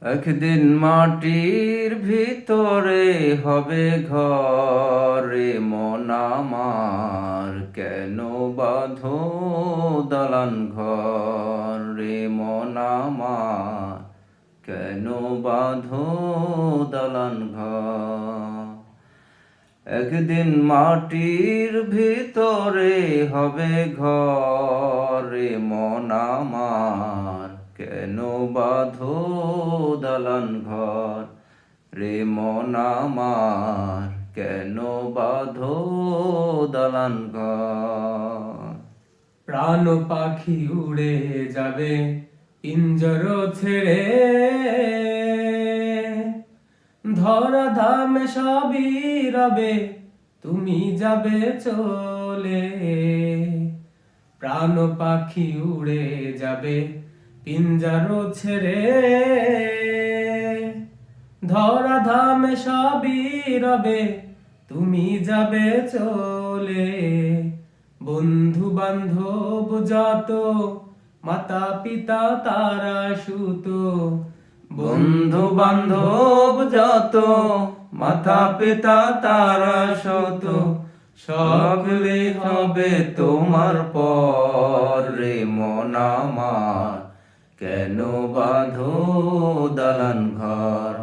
একদিন মাটির ভিতরে হবে ঘর রে মন আমার, কেন বাঁধো দালান ঘর রে মন আমার, কেন বাঁধো দালান ঘর। একদিন মাটির ভিতরে হবে ঘর রে মন আমার, কেন বাঁধো দালান ঘর রে মন আমার, কেন বাঁধো দালান ঘর। প্রাণ পাখি উড়ে যাবে পিঞ্জর ছেড়ে, ধরা ধাম সবই রবে, তুমি যাবে চলে। প্রাণ পাখি উড়ে যাবে পিঞ্জর ছেড়ে, ধরা ধাম সবই রবে, তুমি যাবে চলে। বন্ধু বান্ধব যত, মাতা পিতা তারা সুত, বন্ধু বান্ধব যত, মাতা পিতা তারা শত, সকলে হবে তোমার পর রে মন আমার, কেন বাঁধো দালান ঘর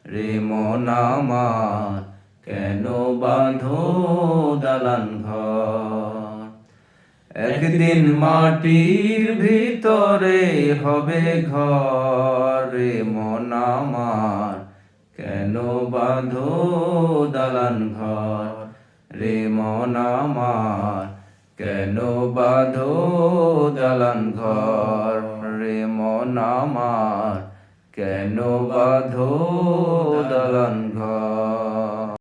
রে মন আমার, কেন বাঁধো দালান ঘর। একদিন মাটির ভিতরে হবে ঘর রে মন আমার, কেন বাঁধো দালান ঘর রে মন আমার, কেন বাঁধো দালান ঘর রে মন আমার, কেন বাঁধো দালান ঘর।